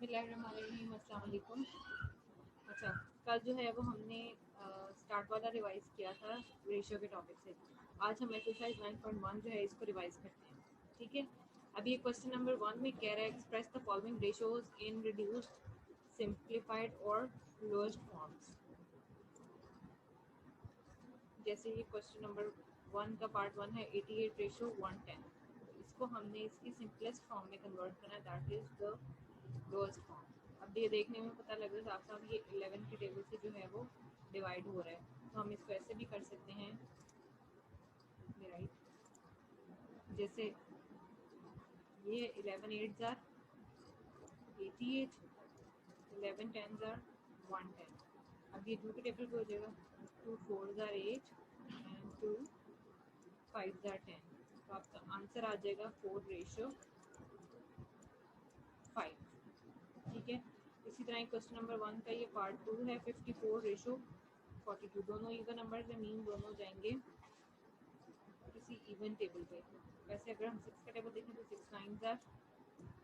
बिस्मिल्लाहिर्रहमानिर्रहीम, अस्सलाम वालेकुम। अच्छा, कल जो है वो हमने स्टार्ट वाला रिवाइज किया था रेशियो के टॉपिक से। आज हम एक्सरसाइज 9.1 जो है इसको रिवाइज करते हैं, ठीक है। अभी क्वेश्चन नंबर 1 में कह रहा है express the following ratios in reduced, simplified और लोएस्ट फॉर्म्स। जैसे ये क्वेश्चन नंबर 1 का पार्ट 1 है 88 रेशियो 110, इसको हमने इसकी सिंपलेस्ट फॉर्म में कन्वर्ट करना है, that is the lowest form. अब ये देखने में पता लग रहा है साफ साफ ये 11 की टेबल से जो है वो डिवाइड हो रहा है, तो हम इसको ऐसे भी कर सकते हैं, राइट। जैसे ये 11 8 जार 88, 11 10 जार 110। अब ये 2 की टेबल पे हो जाएगा, 2 4 जार 8 एंड 2 5 जार 10, तो आपका आंसर आ जाएगा 4 रेशियो 5, ठीक है। इसी तरह क्वेश्चन नंबर 1 का ये पार्ट 2 है 54 रेशो 42, दोनों इवन नंबर है, मीन दोनों जाएंगे किसी इवन टेबल पे। वैसे अगर हम 6 का टेबल देखें तो 6 9 जार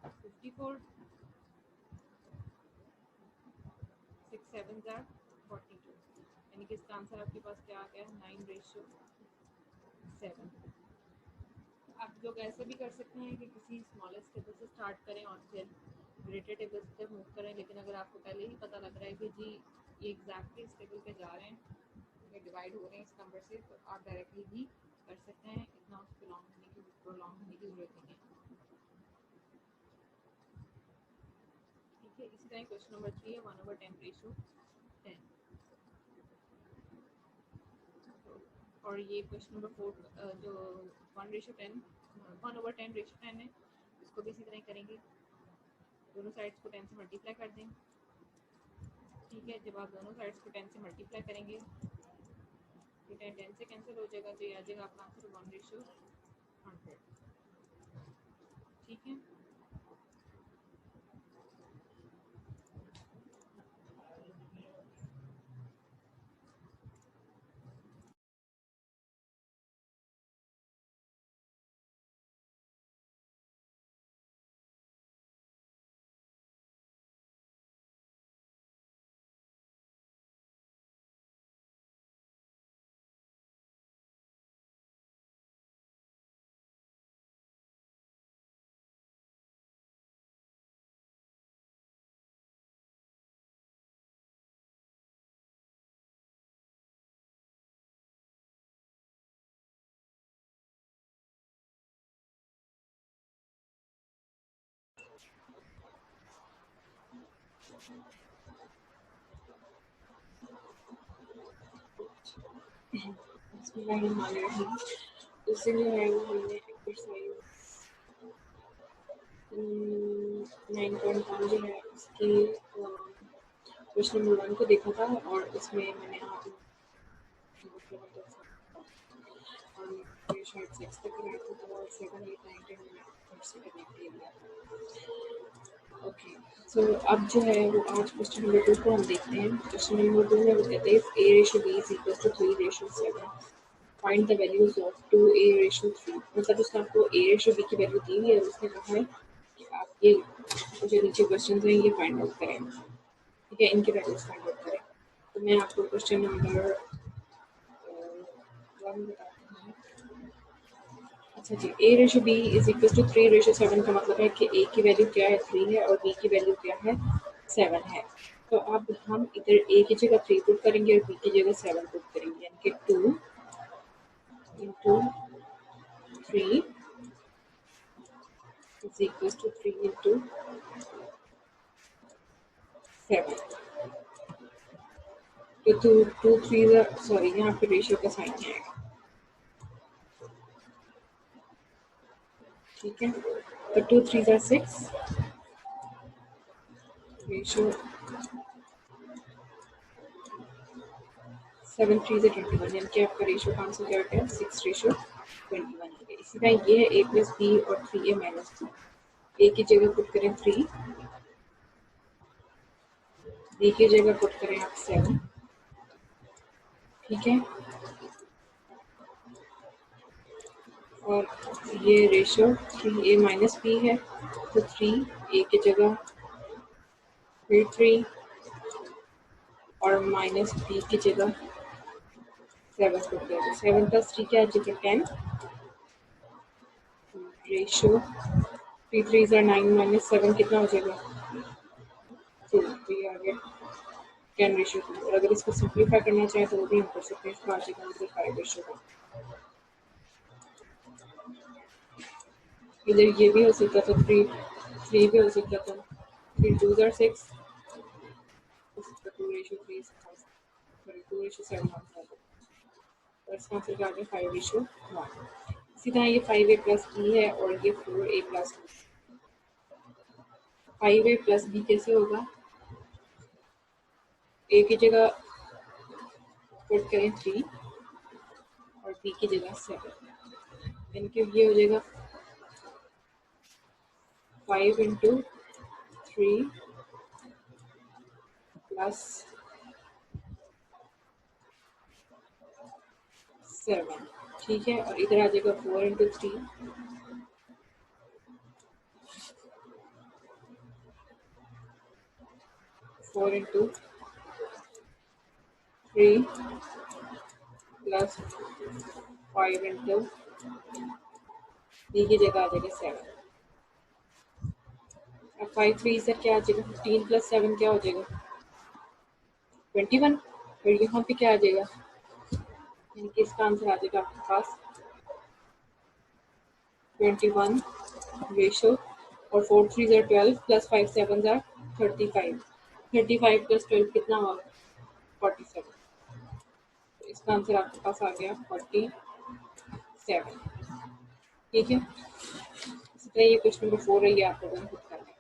54, 6 7 जार 42, यानी कि इसका आंसर आपके पास क्या आ गया 9 रेशो 7। आप लोग ऐसे भी कर सकते हैं कि किसी स्मॉलेस्ट टेबल से स्टार्ट करें और फिर ग्रेटर टेबल से तक मूव करें, लेकिन अगर आपको पहले ही पता लग रहा है कि जी ये एग्जैक्टली इस टेबल पे जा रहे हैं, ये डिवाइड हो रहे हैं इस नंबर से, तो आप डायरेक्टली भी कर सकते हैं, इतना उसको प्रोलॉन्ग होने की जरूरत नहीं है, ठीक है। इसी तरह क्वेश्चन नंबर 3 है 1/10 रेशो 10, और ये क्वेश्चन नंबर 4 जो 1/10 1/10 रेशो 10 है, इसको भी इसी तरह करेंगे, दोनों साइड्स को 10 से मल्टीप्लाई कर दें, ठीक है। जब आप दोनों साइड्स को 10 से मल्टीप्लाई करेंगे तो 10 से कैंसिल हो जाएगा, तो ये आ जाएगा आपका आंसर 1/100, ठीक है। इससे जो है वो हमने एक्सरसाइज 9.1 जो है उसकी क्वेश्चन नंबर 1 को देखा था, और इसमें मैंने शायद 6 तक कराया था, तो 7 8 9 10 मैंने से करने के लिए लिया था। ओके, सो अब जो है वो आज क्वेश्चन नंबर 2 को हम देखते हैं। क्वेश्चन नंबर 2 में वो कहते हैं a ratio b is equal to 3 ratio 7, find the values of 2a ratio 3। मतलब उसने आपको a रेशो b की वैल्यू दी हुई है, उसने कहा है कि आप ये जो नीचे क्वेश्चन हैं ये फाइंड आउट करें, ठीक है, इनके वैल्यूज फाइंड आउट करें। तो मैं आपको क्वेश्चन नंबर 1 बताती हूँ। अच्छा जी, a ratio b is equal to 3 ratio 7 का मतलब है कि a की वैल्यू क्या है 3 है और b की वैल्यू क्या है 7 है। तो अब हम इधर a की जगह 3 पुट करेंगे और b की जगह 7 पुट करेंगे, यानी कि 2 into 3 is equals to 3 into 7। तो 2 3 सॉरी यहाँ पे रेशियो का साइन आएगा, ठीक है। तो 2 3 6 रेशियो 7 3 21, यानी कि आपका रेशियो कौन सा क्या गया 6 रेशियो 21 आ गया। इसी तरह ये है a प्लस बी और 3a माइनस 2। a की जगह पुट करें 3, b की जगह पुट करें आप 7, ठीक है। और ये रेशियो 3a माइनस b है, तो 3a की जगह फिर 3 और माइनस b की जगह 7 पुट करेंगे। 7 प्लस 3 क्या आ जाएगा 10 रेशियो 3 3 9 माइनस 7 कितना हो जाएगा 2। तो ये आ गया 10 रेशियो 2। और अगर इसको सिंप्लीफाई करना चाहें तो वो भी हम कर सकते हैं। इसका आ जाएगा मतलब 5 रेशियो 2। इधर ये भी हो सकता था 3 भी हो सकता था। 3 2 are 6 उसका 2 रेशियो 3 सॉरी 2 रेशियो 7 आता है। और इसका आंसर क्या आ गया 5 रेशियो 1। इसी तरह ये 5a प्लस b है और ये 4a plus b। 5a plus b कैसे होगा a की जगह पुट करें 3 और b की जगह 7 इनके ये हो जाएगा 5 इंटू 3 प्लस 7 ठीक है। और इधर आ जाएगा 4 into 3 4 into 3 plus 5 into b की जगह आ जाएगा 7। अब 5 3 से क्या आ जाएगा 15 प्लस 7 क्या हो जाएगा 21। और यहाँ पे क्या आ जाएगा यानी कि इसका आंसर आ जाएगा आपके पास 21 रेशो और 4 3 are 12 प्लस 5 7 are 35। 35 प्लस 12 कितना होगा 47। तो इसका आंसर आपके पास आ गया 47। ठीक है। इसी तरह ये क्वेश्चन नंबर 4 है, ये आप लोगों ने खुद करना है।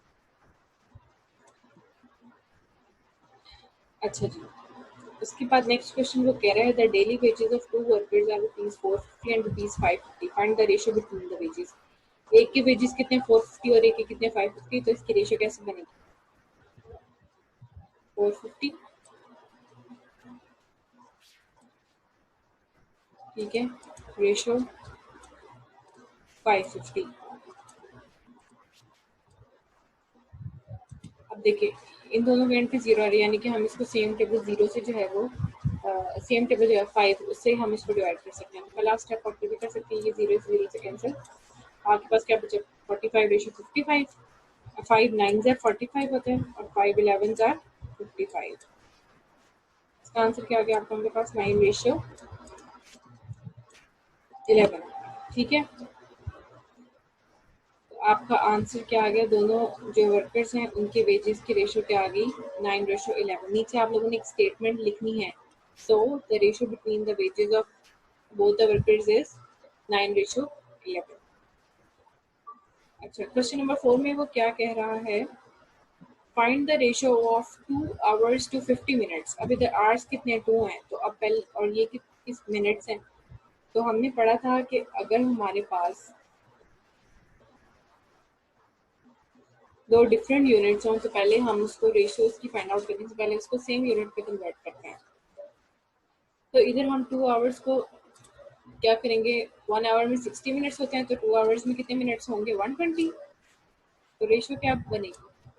अच्छा जी, उसके बाद नेक्स्ट क्वेश्चन वो कह रहा है the daily wages of two workers are ₹450 and ₹550। Find the ratio between the wages. एक के वेजेस कितने 450 और एक के कितने 550। तो इसकी रेशियो कैसे बनेगी 450 ठीक है रेशियो 550। अब देखिए इन दोनों में पे जीरो आ रही है यानी कि हम इसको सेम टेबल जीरो से जो है वो सेम टेबल जो है 5 उससे हम इसको डिवाइड कर सकते हैं। पहला स्टेप 40 भी कर सकते हैं, ये जीरो से कैंसिल। आपके पास क्या बचा 45 रेशियो 55। 5 9 ज़ार 45 होते हैं और 5 11 ज़ार 55। इसका आंसर क्या आ गया आपका मेरे पास 9 रेशियो 11। ठीक है, तो आपका आंसर क्या आ गया दोनों जो वर्कर्स हैं उनके वेजेस की रेशियो क्या आ गई 9 रेशियो 11। नीचे आप लोगों ने एक स्टेटमेंट लिखनी है। So the ratio between the wages of both the workers is 9 ratio 11। अच्छा क्वेश्चन नंबर 4 में वो क्या कह रहा है find the ratio of 2 hours to 50 minutes. अब इधर आवर्स कितने 2 हैं तो अब पहले और ये किस मिनट्स हैं। तो हमने पढ़ा था कि अगर हमारे पास दो डिफरेंट यूनिट्स हों तो पहले हम उसको रेशियोज की फाइंड आउट करने से पहले उसको सेम यूनिट पे कन्वर्ट करते हैं। तो इधर हम 2 आवर्स को क्या करेंगे 1 आवर में 60 मिनट्स होते हैं तो 2 आवर्स में कितने मिनट्स होंगे 120। तो रेशियो क्या बनेगी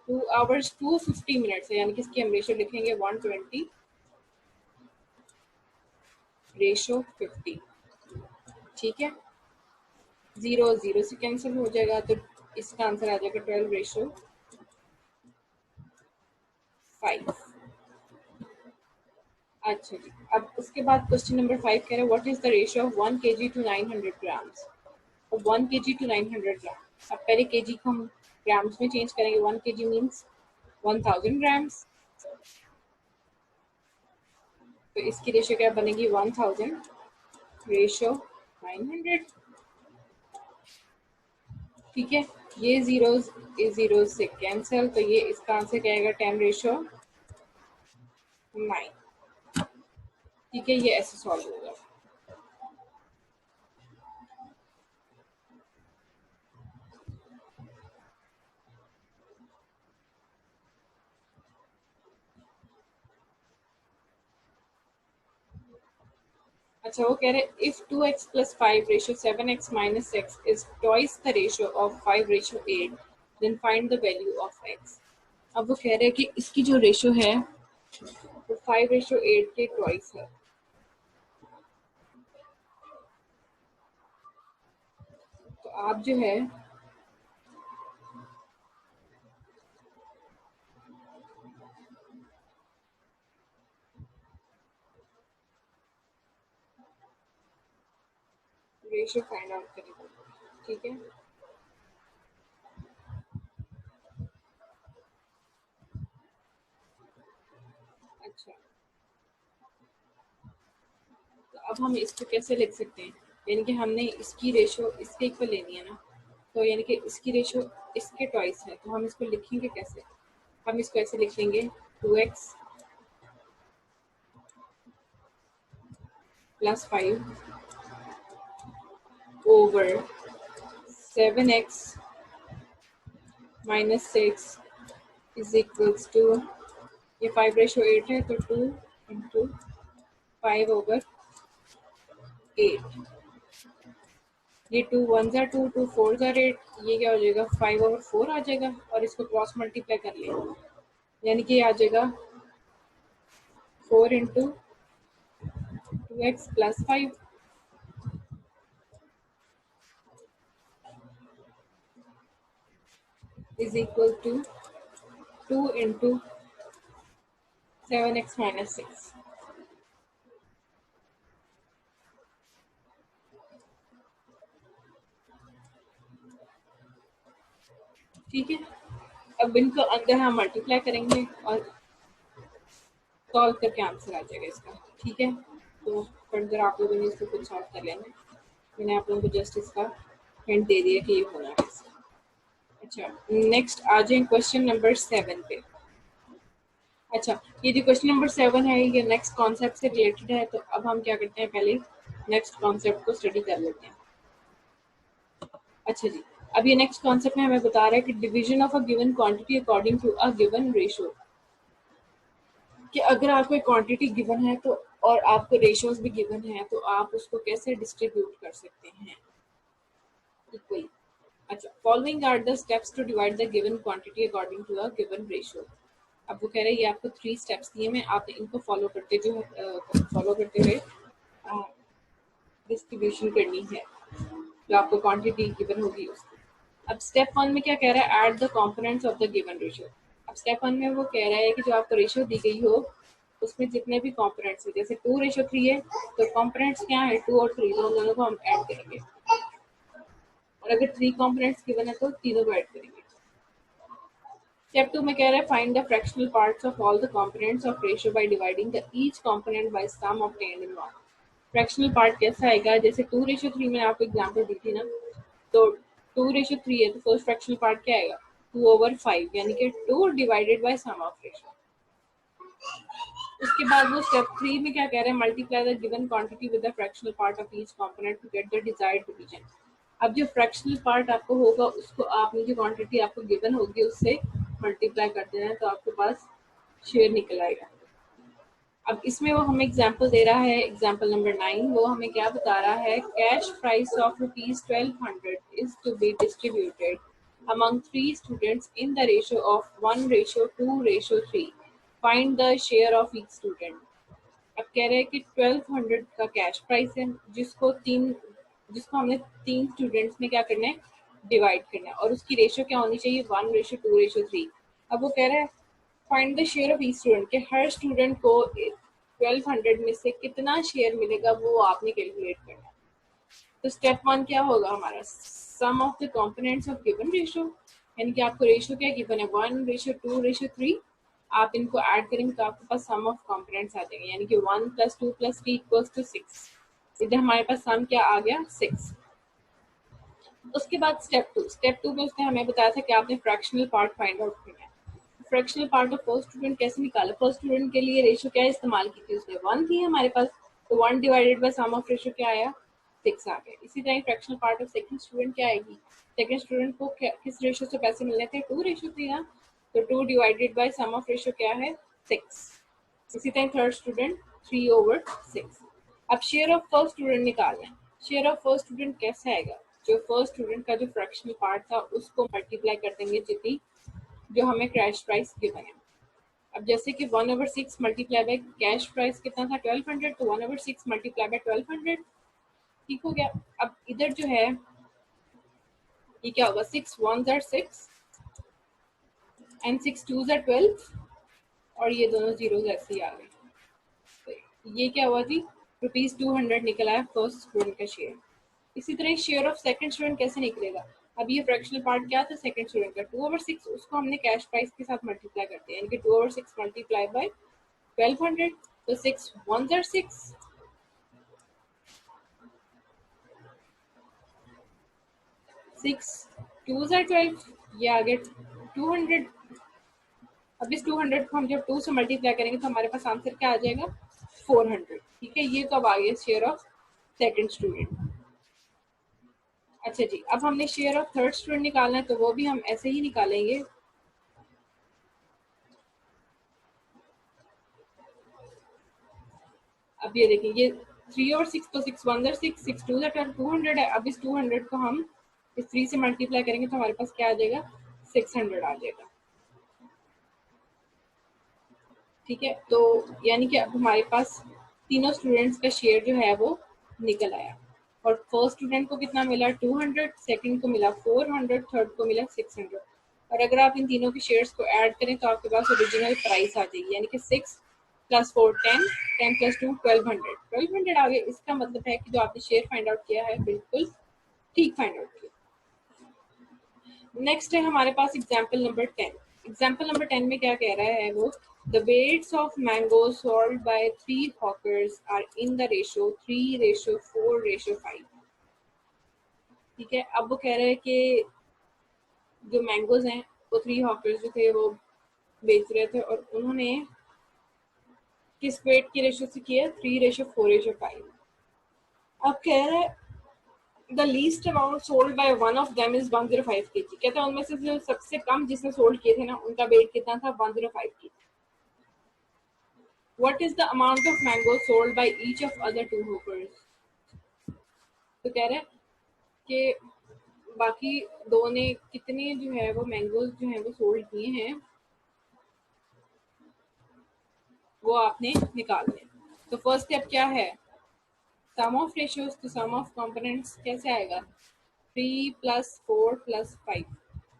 2 आवर्स 250 मिनट्स है यानी कि इसकी हम रेशियो लिखेंगे 120 रेशियो 50। ठीक है, जीरो जीरो से कैंसिल हो जाएगा तो इसका आंसर आ जाएगा 12 रेशियो 5। अच्छा जी, अब उसके बाद क्वेश्चन नंबर 5 कह रहे हैं what is the ratio of 1 kg to 900 grams. 1 kg to 900 gram. अब पहले kg को हम ग्राम्स में चेंज करेंगे। 1 kg मीन्स 1000 ग्राम्स। तो इसकी रेशियो क्या बनेगी 1000 रेशियो 900। ठीक है, ये जीरो से कैंसिल तो ये इसका आंसर क्या आएगा 10 रेशियो 9। ठीक है, ये ऐसे सॉल्व होगा। अच्छा वो कह रहे if 2x plus 5 ratio 7x minus x is twice the ratio of 5 ratio 8 then find the value of x। अब वो कह रहे हैं कि इसकी जो रेशो है वो 5:8 के ट्वाइस है। तो आप जो है रेशो फाइंड आउट करेंगे, ठीक है। अच्छा, तो अब हम इसको कैसे लिख सकते हैं, यानी कि हमने इसकी रेशो इसके इक्वल लेनी है ना, तो यानी कि इसकी रेशो इसके ट्वाइस है, तो हम इसको लिखेंगे कैसे? हम इसको ऐसे लिख लेंगे 2x plus 5 over 7x minus 6 is equals to, ये 5:8 है तो 2 इंटू 5/8, ये 2 1 ज़ा 2, 2 4 ज़ा 8, ये क्या हो जाएगा 5/4 आ जाएगा, और इसको क्रॉस मल्टीप्लाई कर लेंगे, यानी कि आ जाएगा 4 into 2x plus 5 is equal to 2 into 7x minus 6। ठीक है, अब इनको अंदर हम मल्टीप्लाई करेंगे और सॉल्व करके आंसर आ जाएगा इसका, ठीक है। तो फर्दर आप लोगों ने इसको खुद सॉल्व कर लेना, मैंने आप लोगों को जस्ट इसका हिंट दे दिया कि ये होना कैसे। अच्छा, नेक्स्ट आ जाए क्वेश्चन नंबर 7 पे। अच्छा, ये जो क्वेश्चन नंबर 7 है ये नेक्स्ट कॉन्सेप्ट से रिलेटेड है, तो अब हम क्या करते हैं, पहले नेक्स्ट कॉन्सेप्ट को स्टडी कर लेते हैं। अच्छा जी, अब ये नेक्स्ट कॉन्सेप्ट में हमें बता रहा है कि division of a given quantity according to a given ratio, कि अगर आपको एक क्वांटिटी गिवन है तो और आपको रेशियोज भी गिवन है, तो आप उसको कैसे डिस्ट्रीब्यूट कर सकते हैं इक्वली। अच्छा, following are the steps to divide the given quantity according to a given ratio. अब वो कह रहे हैं ये आपको 3 स्टेप्स दिए हैं, आपने इनको फॉलो करते हुए डिस्ट्रीब्यूशन करनी है जो आपको क्वांटिटी गिवन होगी उसकी। अब स्टेप 1 में क्या कह रहा है, add the components of the given ratio. अब स्टेप 1 में वो कह रहा है कि जो आपको रेशियो दी गई हो उसमें जितने भी कंपोनेंट्स है, जैसे 2:3 है तो कंपोनेंट्स क्या है 2 और 3, दोनों को हम ऐड करेंगे, और अगर 3 कंपोनेंट्स गिवन है तो तीनों को ऐड करेंगे। स्टेप 2 में कह रहा है find the fractional parts of all the components of ratio by dividing the each component by sum obtained in one. Fractional part कैसा आएगा, जैसे 2:3 मैंने आपको एग्जांपल दी थी ना, तो 2:3 है तो फर्स्ट फ्रैक्शनल पार्ट क्या आएगा 2/5, यानी कि 2 divided by sum of ratio. उसके बाद वो स्टेप 3 में क्या कह रहे हैं, multiply the given quantity with the fractional part of each component to get the desired division. अब जो फ्रैक्शनल पार्ट आपको होगा उसको आपने जो क्वांटिटी आपको गिवन होगी उससे मल्टीप्लाई कर देना है, तो आपके पास शेयर निकल आएगा। अब इसमें वो हमें एग्जाम्पल दे रहा है, एग्जाम्पल नंबर 9, वो हमें क्या बता रहा है, cash price of ₹1200 is to be distributed among 3 students in the ratio of 1:2:3. Find the share of each student. अब कह रहे हैं कि 1200 का कैश प्राइस है जिसको हमने 3 स्टूडेंट्स में क्या करना है, डिवाइड करना है, और उसकी रेशियो क्या होनी चाहिए 1:2:3। अब वो कह रहा है find the share of each student, के हर स्टूडेंट को 1200 में से कितना शेयर मिलेगा वो आपने कैलकुलेट करना है। तो स्टेप 1 क्या होगा हमारा, sum of the components of given ratio, यानी कि आपको रेशियो क्या गिवन है 1:2:3, आप इनको ऐड करेंगे तो आपके पास सम ऑफ कंपोनेंट्स आ जाएंगे, यानी कि 1 + 2 + 3 = 6। इधर हमारे पास सम क्या आ गया 6। उसके बाद स्टेप 2 में उसने हमें बताया था कि आपने फ्रैक्शनल पार्ट फाइंड आउट करना है। Fractional part of first student कैसे निकाला, फर्स्ट स्टूडेंट के लिए रेशियो क्या इस्तेमाल की थी उसने 1 थी हमारे पास, तो 1 divided by sum of ratio क्या आया 6 आ गया। इसी तरह fractional part of second student क्या आएगी, सेकंड स्टूडेंट को किस रेशियो से पैसे मिलने थे 2:3 ना, तो 2 divided by sum of ratio क्या है 6। इसी तरह थर्ड स्टूडेंट 3/6। अब शेयर ऑफ फर्स्ट स्टूडेंट निकालना है, शेयर ऑफ फर्स्ट स्टूडेंट कैसे आएगा, जो फर्स्ट स्टूडेंट का जो फ्रैक्शनल पार्ट था उसको मल्टीप्लाई कर देंगे जितनी जो हमें कैश प्राइस गिवन है। अब जैसे कि 1/6 मल्टीप्लाई बाय कैश प्राइस कितना था 1200, तो 1/6 मल्टीप्लाई बाय 1200, ठीक हो गया। अब इधर जो है ये क्या होगा, 6 1s are 6 and 6 2s are 12, और ये दोनों जीरो ऐसे ही आ गए। तो ये क्या हुआ जी, ₹200 निकला है फर्स्ट स्टूडेंट का शेयर। इसी तरह शेयर ऑफ सेकंड स्टूडेंट कैसे निकलेगा, अब ये फ्रैक्शनल पार्ट क्या था सेकंड स्टूडेंट का 2/6, उसको हमने कैश प्राइस के साथ मल्टीप्लाई करते हैं, यानी कि 2/6 मल्टीप्लाई बाय 1200, तो 6 1s are 6, 6 2s are 12, ये आ गया 200। अब इस 200 को हम जब 2 से मल्टीप्लाई करेंगे तो हमारे पास आंसर क्या आ जाएगा 400, ठीक है। ये तो अब आ गया शेयर ऑफ सेकंड स्टूडेंट। अच्छा जी, अब हमने शेयर ऑफ थर्ड स्टूडेंट निकालना है, तो वो भी हम ऐसे ही निकालेंगे। अब ये देखिए, ये 3/6, तो 6 1s are 6, 6 2s are 12, 200 है। अब इस 200 को हम इस 3 से मल्टीप्लाई करेंगे तो हमारे पास क्या आ जाएगा 600 आ जाएगा, ठीक है। तो यानी कि अब हमारे पास तीनों स्टूडेंट्स का शेयर जो है वो निकल आया, और फर्स्ट स्टूडेंट को कितना मिला 200, सेकंड को मिला 400, थर्ड को मिला 600। और अगर आप इन तीनों के शेयर्स को ऐड करें तो आपके पास ओरिजिनल प्राइस आ जाएगी, यानी कि 6 + 4 10, 10 + 2 1200 आ गए। इसका मतलब है कि जो आपने शेयर फाइंड आउट किया है बिल्कुल ठीक फाइंड आउट किया। नेक्स्ट है हमारे पास एग्जाम्पल नंबर 10। एग्जाम्पल नंबर 10 में क्या कह रहा है वो, the weights of mango sold by 3 hawkers are in the ratio 3:4:5, ठीक है। अब वो कह रहे हैं कि जो मैंगोज हैं वो 3 हॉकर्स जो थे वो बेच रहे थे, और उन्होंने किस वेट की रेशियो से किया 3:4:5। अब कह रहे हैं the least amount sold by one of them is 105 kg, कहते हैं उनमें से जो सबसे कम जिसने सोल्ड किए थे ना उनका वेट कितना था 105 kg। What is the amount of mango sold by each of other 2 hawkers, तो कह रहे हैं कि बाकी दो ने कितने जो है वो मैंगोज जो है वो सोल्ड किए हैं, वो आपने निकालने। तो फर्स्ट स्टेप क्या है, सम ऑफ रेशियोज, तो सम ऑफ कंपोनेंट्स कैसे आएगा 3 + 4 + 5,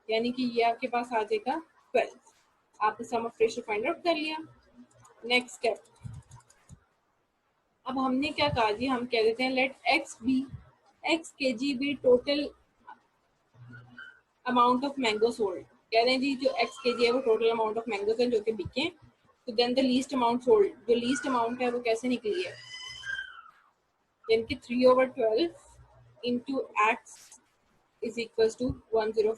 यानी कि ये आपके पास आ जाएगा 12। आपने सम ऑफ रेशियो फाइंड आउट कर लिया। नेक्स्ट स्टेप, अब हमने क्या कहा जी, हम कह देते हैं let x be, x kg be total amount of mango sold, कह रहे हैं जी जो x kg है वो टोटल अमाउंट ऑफ मैंगोज है जो कि बिके। तो then the least amount sold, जो लीस्ट अमाउंट है वो कैसे निकली है, यानी कि 3/12 into x is equal to 10,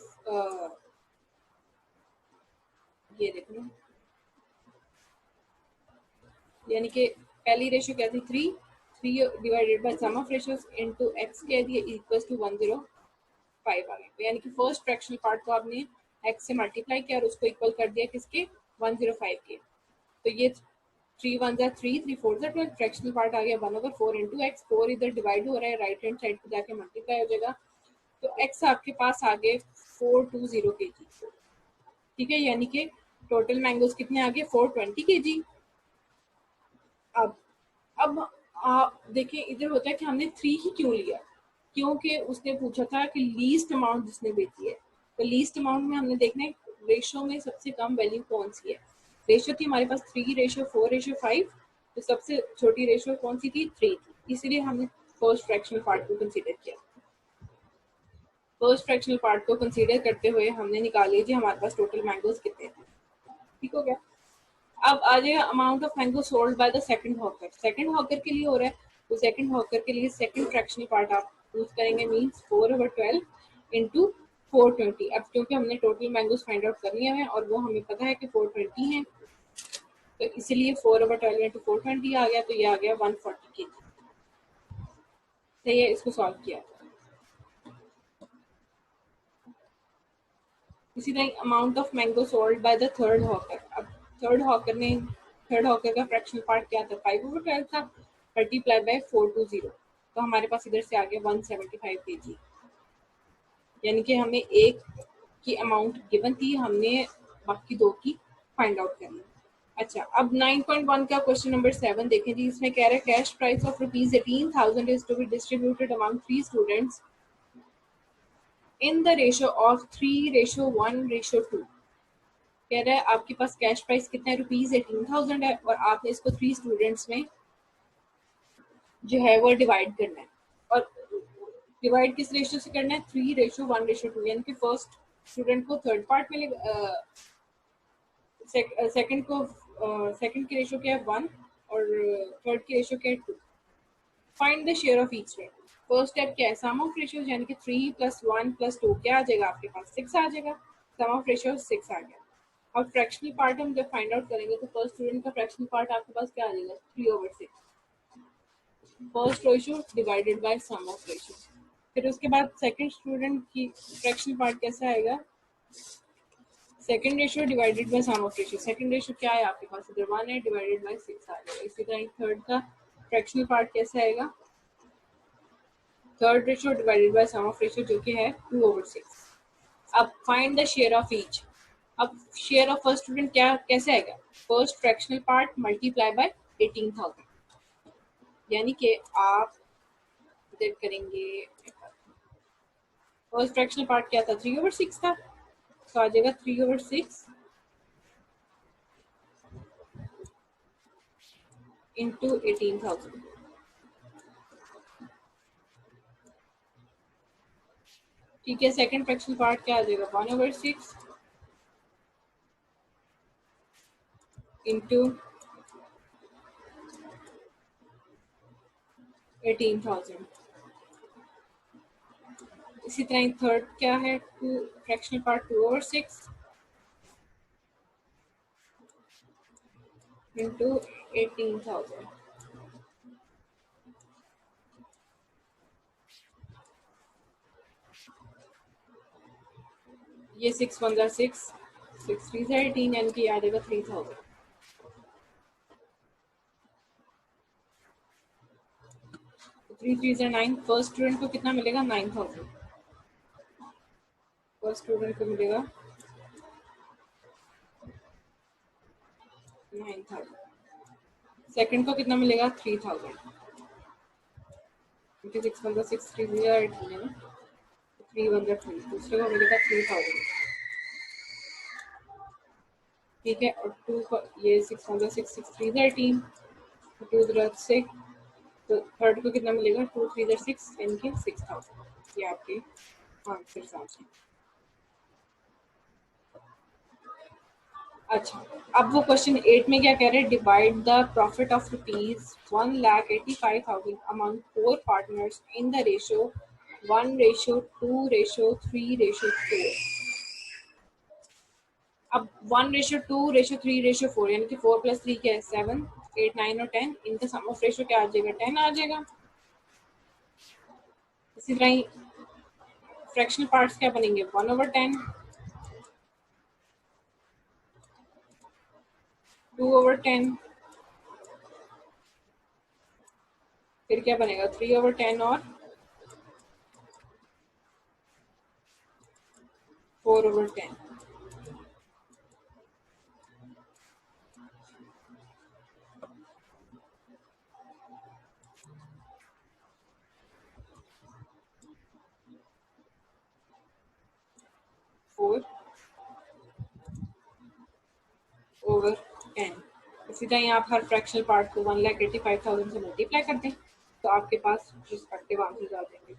ये देखो, यानी कि पहली रेशियो क्या थी 3 divided by sum of ratios into x कह दिया इक्वल्स टू 105 आ गया। यानी कि फर्स्ट फ्रैक्शनल पार्ट को आपने x से मल्टीप्लाई किया और उसको इक्वल कर दिया किसके 105 के। तो ये 3 1s are 3, 3 4s are 12, fractional part आ गया 1/4 इंटू एक्स, 4 इधर डिवाइड हो रहा है राइट हैंड साइड पे जाके मल्टीप्लाई हो जाएगा, तो x आपके पास आ गए 420 kg, ठीक है। यानी कि टोटल मैंगोज कितने आ गए 420 kg। अब देखिए इधर होता है कि हमने 3 ही क्यों लिया, क्योंकि उसने पूछा था कि लीस्ट अमाउंट जिसने बेची है, तो लीस्ट अमाउंट में हमने देखना है रेशियो में सबसे कम वैल्यू कौन सी है। रेशियो थी हमारे पास 3:4:5, तो सबसे छोटी रेशियो कौन सी थी 3 थी, इसलिए हमने फर्स्ट फ्रैक्शनल पार्ट को कंसीडर किया। फर्स्ट फ्रैक्शनल पार्ट को कंसीडर करते हुए हमने निकाल लीजिए हमारे पास टोटल मैंगोज कितने थे, ठीक हो गया। अब आ जाएगा amount of mango sold by the second hawker, second hawker के लिए हो रहा है, तो सेकंड हॉकर के लिए सेकंड फ्रैक्शनल पार्ट आप यूज करेंगे, मींस 4/12 इंटू 420। अब क्योंकि हमने टोटल मैंगोज फाइंड आउट कर लिए हैं और वो हमें पता है कि 420 है, तो इसलिए 4/12 इंटू 420 आ गया, तो ये आ गया 140 kg। सही है, इसको सॉल्व किया। इसी तरह amount of mango sold by the third hawker, अब थर्ड हॉकर का फ्रैक्शनल पार्ट क्या था 5/12 था, मल्टीप्लाई बाय 420, तो हमारे पास इधर से आ गया 175 kg। यानी कि हमें एक की अमाउंट गिवन थी, हमने बाकी दो की फाइंड आउट करनी है। अच्छा, अब 9.1 का क्वेश्चन नंबर 7 देखें जी। इसमें कह रहा है cash price of ₹18,000 is to be distributed among 3 students in the ratio of 3:1:2। कह रहा है आपके पास कैश प्राइस कितना है, ₹18,000 है, और आपने इसको 3 स्टूडेंट्स में जो है वो डिवाइड करना है। और डिवाइड किस रेशियो से करना है, 3:1:2, यानी कि फर्स्ट स्टूडेंट को थर्ड पार्ट मिलेगा, सेकंड को सेकंड की रेशियो क्या है 1 और थर्ड की रेशियो क्या है 2। Find the share of each student. First step क्या है, सम ऑफ रेशियोज, यानी कि 3 + 1 + 2 क्या आ जाएगा आपके पास, 6 आ जाएगा। सम ऑफ रेशियो 6 आ गया। अब फ्रैक्शनल पार्ट हम जब फाइंड आउट करेंगे तो फर्स्ट स्टूडेंट का फ्रैक्शनल पार्ट आपके पास क्या आ जाएगा, 3/6। First ratio divided by sum of ratio. फिर उसके बाद सेकंड स्टूडेंट की फ्रैक्शनल पार्ट कैसे आएगा, second ratio divided by sum of ratio. Second ratio क्या है आपके पास, इधर 1 है, डिवाइडेड बाय 6 आ जाएगा। इसी तरह थर्ड का फ्रैक्शनल पार्ट कैसे आएगा, third ratio divided by sum of ratio, जो कि है 2/6। अब find the share of each. अब शेयर ऑफ फर्स्ट स्टूडेंट क्या कैसे आएगा, first fractional part multiply by 18,000, यानी कि आप इधर करेंगे, फर्स्ट फ्रैक्शनल पार्ट क्या था, 3/6 था, तो आ जाएगा 3/6 इंटू 18,000। ठीक है, सेकंड फ्रैक्शनल पार्ट क्या आ जाएगा, 1/6 इंटू 18,000। इसी तरह थर्ड क्या है, टू फ्रैक्शनल पार्ट 2/6 इंटू 18,000। ये 6 1 6, 6 3 18, यानी कि आ जाएगा 3,000। तो 3 3 9, फर्स्ट स्टूडेंट को कितना मिलेगा, 9,000। फर्स्ट स्टूडेंट को मिलेगा 9,000। सेकंड को कितना मिलेगा, 3,000, क्योंकि 6 1 6 3 18 है ना, 3 1 3, दूसरे को मिलेगा 3,000। ठीक है, और टू को ये 6 1 6 6 3 18, 2 6, तो थर्ड को कितना मिलेगा, 2 3 6, यानी कि 6,000। ये आपके आंसर आ जाए। अच्छा, अब वो क्वेश्चन 8 में क्या कह रहे हैं, divide the profit of ₹1,85,000 among 4 partners in the ratio 1:2:3:4। अब 1:2:3:4, यानी कि 4 + 3 क्या है 7 8 9 और 10, इनका सम ऑफ रेशियो क्या आ जाएगा, 10 आ जाएगा। इसी तरह ही फ्रैक्शनल पार्ट्स क्या बनेंगे, 1/10, 2/10, फिर क्या बनेगा 3/10 और 4/10। 4/10। इसी तरह आप हर फ्रैक्शनल पार्ट को 1,85,000 से मल्टीप्लाई कर दें, तो आपके पास रिस्पेक्टिव आंसर आ जाएंगे।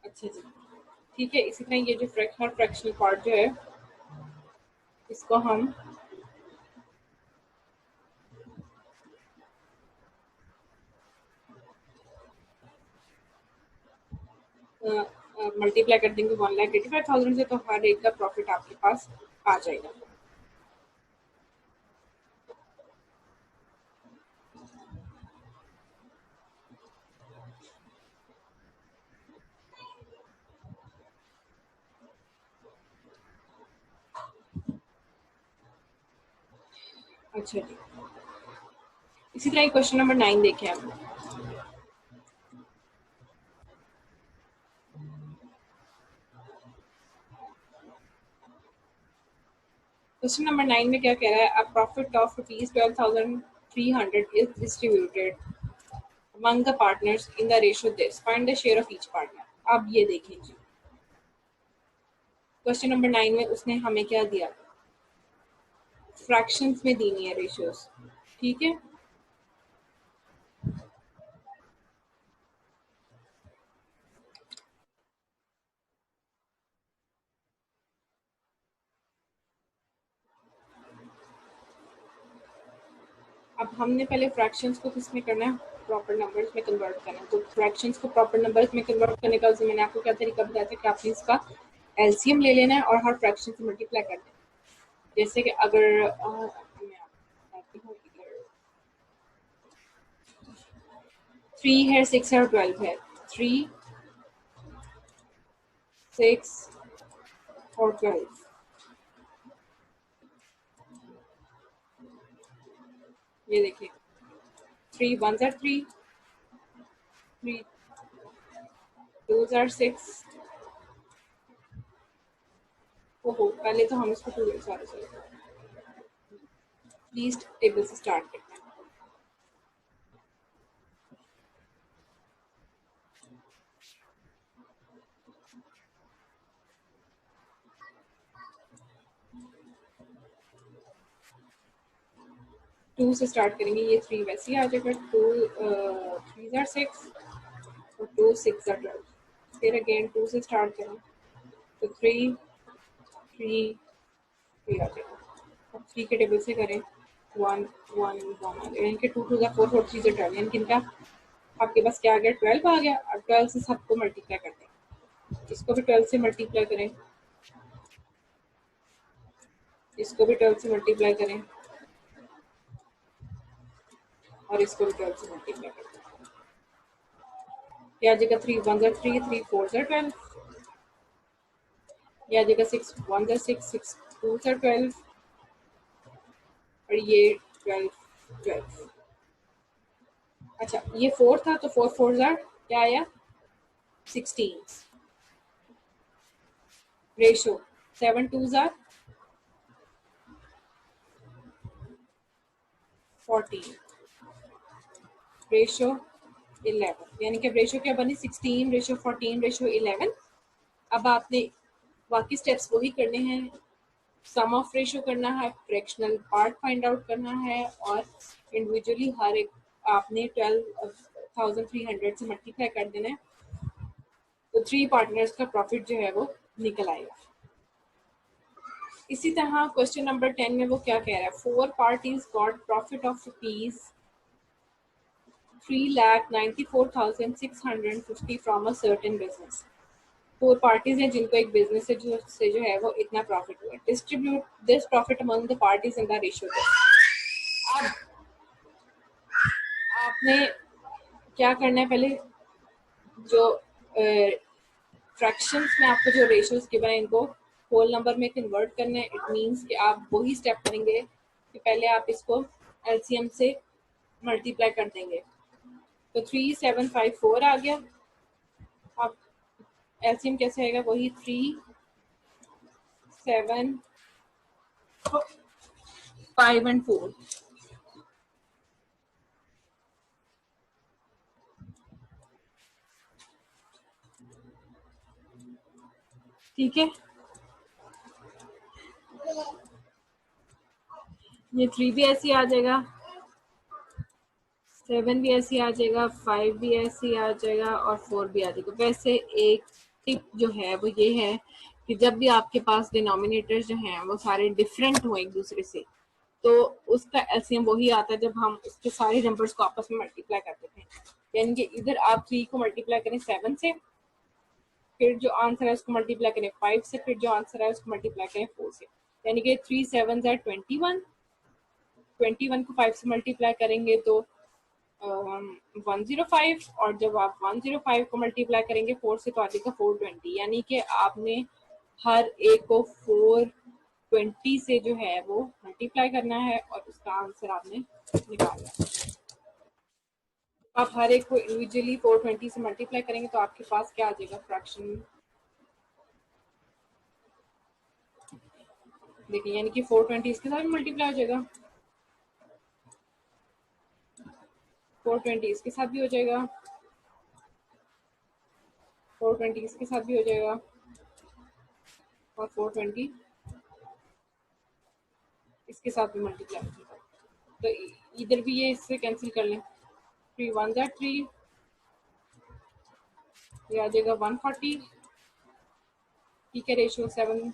अच्छा जी, ठीक है। इसी तरह ये जो हर फ्रैक्शनल पार्ट जो है इसको हम मल्टीप्लाई कर देंगे 1,85,000 से, तो हर एक का प्रॉफिट आपके पास आ जाएगा। अच्छा जी, इसी तरह क्वेश्चन नंबर 9 देखें आप। क्वेश्चन नंबर 9 में क्या कह रहा है, a profit of ₹12,300 is distributed among the partners in the ratio this. Find the share of each partner. अब ये देखें जी, क्वेश्चन नंबर 9 में उसने हमें क्या दिया, फ्रैक्शंस में देनी है रेशियोज, ठीक है। अब हमने पहले फ्रैक्शंस को किस में करना है, प्रॉपर नंबर्स में कन्वर्ट करना है। तो फ्रैक्शंस को प्रॉपर नंबर्स में कन्वर्ट करने का मैंने आपको क्या तरीका बताया था कि आपने इसका एलसीएम ले लेना है और हर फ्रैक्शन से मल्टीप्लाई कर देना है। जैसे कि अगर मैं बताती हूँ, 3 है, 6 है और 12 है, 3, 6 और 12, ये देखिए 3 1s are 3, 3 2s are 6। ओहो, पहले तो हम इसको सॉरी लीस्ट टेबल से स्टार्ट करते हैं। टू से स्टार्ट करेंगे, ये 3 वैसे ही आ जाएगा, 3s are 6 और 2 6 are 12। फिर अगेन 2 से स्टार्ट करें तो 3 3 3 आ जाएगा। अब 3 के टेबल से करें 1 1 1 आ जाएगा, यानी कि 2 2 4 4 3 से 12, यानी कि इनका आपके पास क्या आ गया, 12 आ गया। अब 12 से सबको मल्टीप्लाई कर दें, इसको भी 12 से मल्टीप्लाई करें, इसको भी 12 से मल्टीप्लाई करें और इसको भी 12 से मल्टीप्लाई करें। ये आ जाएगा 3 1s are 3, 3 4s are 12। ये आ जाएगा 6 1s are 6, 6 2s are 12 और ये 12 12। अच्छा, ये 4 था तो 4 4s are क्या आया, 16। रेशो 7 2s are 14, रेशो 11, यानी कि रेशो क्या बनी, 16 रेशो 14 रेशो 11। अब आपने बाकी स्टेप्स वही करने हैं, सम ऑफ रेशो करना है, फ्रैक्शनल पार्ट फाइंड आउट करना है और इंडिविजुअली हर एक आपने 12,300 से मल्टीप्लाई कर देना है, तो 3 पार्टनर्स का प्रॉफिट जो है वो निकल आएगा। इसी तरह क्वेश्चन नंबर 10 में वो क्या कह रहा है, 4 parties got profit of ₹3,94,650 from a certain business. 4 parties हैं जिनको एक बिजनेस से जो है वो इतना प्रॉफिट हुआ। Distribute this profit among the parties in the ratio. अब आपने क्या करना है, पहले जो फ्रैक्शंस में आपको जो रेशियोज गिवन है इनको होल नंबर में कन्वर्ट करना है। इट मींस कि आप वही स्टेप करेंगे कि पहले आप इसको एलसीएम से मल्टीप्लाई कर देंगे, तो 3754 आ गया। अब एलसीएम कैसे आएगा, वही 3 7 5 and 4। ठीक है, ये 3 भी ऐसे आ जाएगा, 7 भी ऐसे आ जाएगा, 5 भी ऐसे आ जाएगा और 4 भी आ जाएगा। वैसे एक टिप जो है वो ये है कि जब भी आपके पास डिनोमिनेटर्स जो हैं वो सारे डिफरेंट हो एक दूसरे से, तो उसका एलसीएम वही आता है जब हम उसके सारे नंबर्स को आपस में मल्टीप्लाई कर देते हैं। यानी कि इधर आप 3 को मल्टीप्लाई करें 7 से, फिर जो आंसर है उसको मल्टीप्लाई करें 5 से, फिर जो आंसर है उसको मल्टीप्लाई करें 4 से। यानी कि 3 7 ज़ा 21, 21 को 5 से मल्टीप्लाई करेंगे तो 105, और जब आप 105 को मल्टीप्लाई करेंगे 4 से तो आ जाएगा 420। यानी कि आपने हर एक को 420 से जो है वो मल्टीप्लाई करना है और उसका आंसर आपने निकालना है। आप हर एक को इंडिविजुअली 420 से मल्टीप्लाई करेंगे तो आपके पास क्या आ जाएगा फ्रैक्शन, देखिए, यानी कि 420 इसके साथ मल्टीप्लाई हो जाएगा, 420 इसके साथ भी हो जाएगा, 420 इसके साथ भी हो जाएगा, और 420 इसके साथ भी मल्टीप्लाई हो जाएगा। तो इधर भी ये इससे कैंसिल कर लें, 3 1 ज़ा 3, ये आ जाएगा 140, ठीक है, रेशियो 7,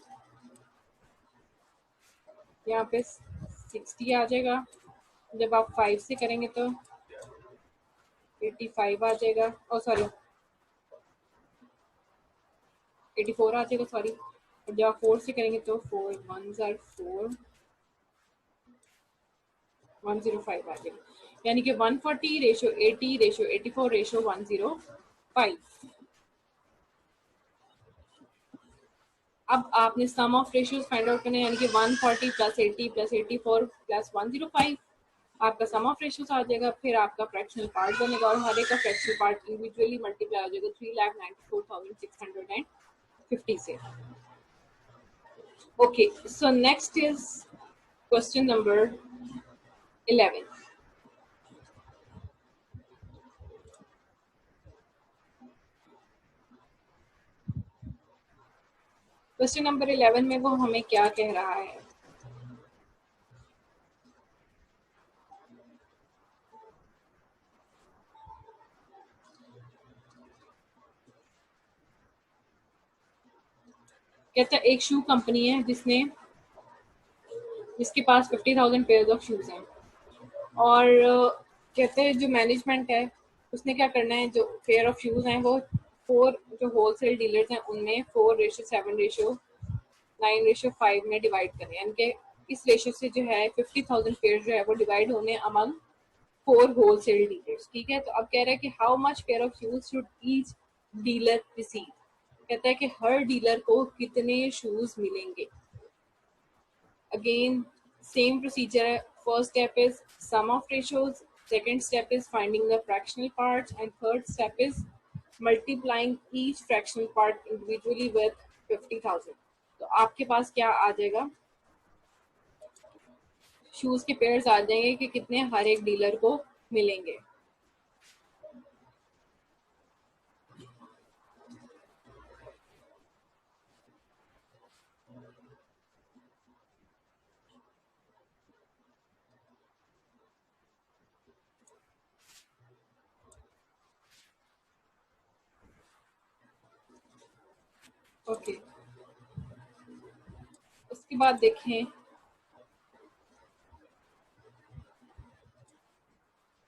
यहाँ पे 60 आ जाएगा। जब आप 5 से करेंगे तो 85 आ जाएगा, ओ सॉरी 84 आ जाएगा, सॉरी। और जब आप 4 से करेंगे तो 4 1 ज़ा 4, 105 आ जाएगा। यानी कि 140 रेशियो 80 रेशियो 84 रेशियो 105। अब आपने सम ऑफ रेशियोज फाइंड आउट करने, यानी कि 140 प्लस 80 प्लस 84 प्लस 105 आपका सम ऑफ रेशियोज आ जाएगा। फिर आपका फ्रैक्शनल पार्ट बनेगा और हर एक का फ्रैक्शनल पार्ट इंडिविजुअली मल्टीप्लाई हो जाएगा 3,94,650 से। Okay, so next is question number 11। Question number 11 में वो हमें क्या कह रहा है, कहता है एक शू कंपनी है जिसके पास 50,000 पेयर ऑफ शूज हैं, और कहते हैं जो मैनेजमेंट है उसने क्या करना है, जो पेयर ऑफ शूज हैं वो 4 जो होलसेल डीलर्स हैं उनमें 4:7:9:5 में डिवाइड करना है। यानी कि इस रेशियो से जो है 50,000 पेयर जो है वो डिवाइड होने अमंग 4 होलसेल डीलर्स, ठीक है। तो अब कह रहा है कि how much pair of shoes should each dealer receive, कहता है कि हर डीलर को कितने शूज मिलेंगे। Again, same procedure. First step is sum of ratios. Second step is finding the fractional parts. And third step is multiplying each fractional part individually with 50,000. तो आपके पास क्या आ जाएगा, शूज के पेयर्स आ जाएंगे कि कितने हर एक डीलर को मिलेंगे। ओके, उसके बाद देखें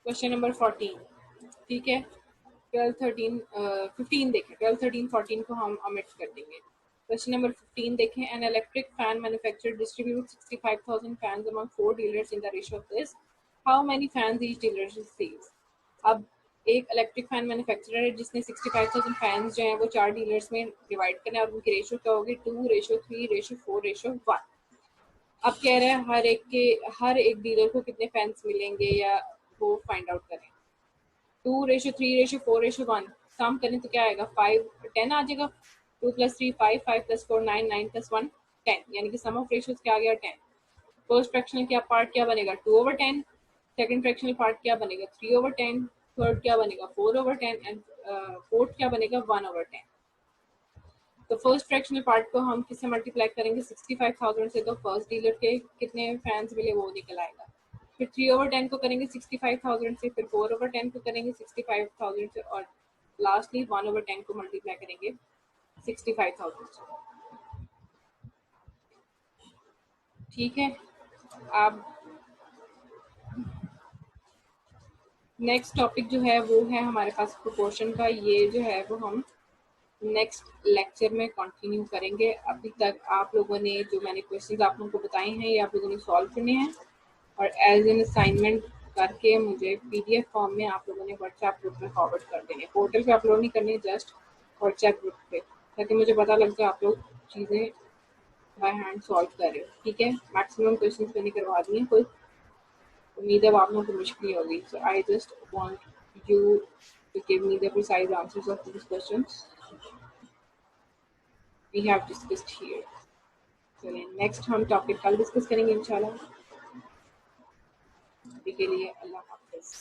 क्वेश्चन नंबर 14, ठीक है। 12 13 15 देखें, 12 13 14 को हम ओमिट कर देंगे। क्वेश्चन नंबर 15 देखें, an electric fan manufacturer distribute 65,000 fans among 4 dealers in the ratio of this, how many fans each dealer sells. अब एक इलेक्ट्रिक फैन मैन्युफैक्चरर है जिसने 65,000 फैंस जो हैं वो 4 डीलर्स में डिवाइड करना है, और उनकी रेशियो क्या होगी, 2:3:4:1। अब कह रहे हैं हर एक डीलर को कितने फैंस मिलेंगे या वो फाइंड आउट करें। 2:3:4:1 सम करें तो क्या आएगा, 5 10 आ जाएगा। 2 + 3 5, 5 + 4 9, 9 + 1 10, यानी कि सम ऑफ रेशियोज क्या आ गया, 10। फर्स्ट फ्रैक्शनल क्या पार्ट क्या बनेगा, 2/10। सेकंड फ्रैक्शनल पार्ट क्या बनेगा, 3/10। थर्ड क्या बनेगा, 4/10। एंड फोर्थ क्या बनेगा, 1/10। तो फर्स्ट फ्रैक्शनल पार्ट को हम किससे मल्टीप्लाई करेंगे, 65,000 से, तो फर्स्ट डीलर के कितने फैंस मिले वो निकल आएगा। फिर 3/10 को करेंगे 65,000 से, फिर 4/10 को करेंगे 65,000 से, और लास्टली 1/10 को मल्टीप्लाई करेंगे 65,000 से, ठीक है। अब नेक्स्ट टॉपिक जो है वो है हमारे पास प्रोपोर्शन का। ये जो है वो हम नेक्स्ट लेक्चर में कंटिन्यू करेंगे। अभी तक आप लोगों ने जो मैंने क्वेश्चंस आप लोगों को बताए हैं ये आप लोगों ने सॉल्व करने हैं और एज एन असाइनमेंट करके मुझे पीडीएफ फॉर्म में आप लोगों ने व्हाट्सएप ग्रुप में फॉरवर्ड कर देने। पोर्टल पे अपलोड नहीं करने, जस्ट व्हाट्सएप ग्रुप पे, ताकि मुझे पता लग जाए आप लोग चीज़ें बाय हैंड सॉल्व कर रहे हो। ठीक है, मैक्सिमम क्वेश्चन मैंने करवा दिए, कोई उम्मीद है आप लोगों को मुश्किल नहीं होगी। So I just want you to give me the precise answers of this questions we have discussed here. So next हम टॉपिक कल डिस्कस करेंगे इंशाल्लाह। अभी के लिए अल्लाह हाफिज़।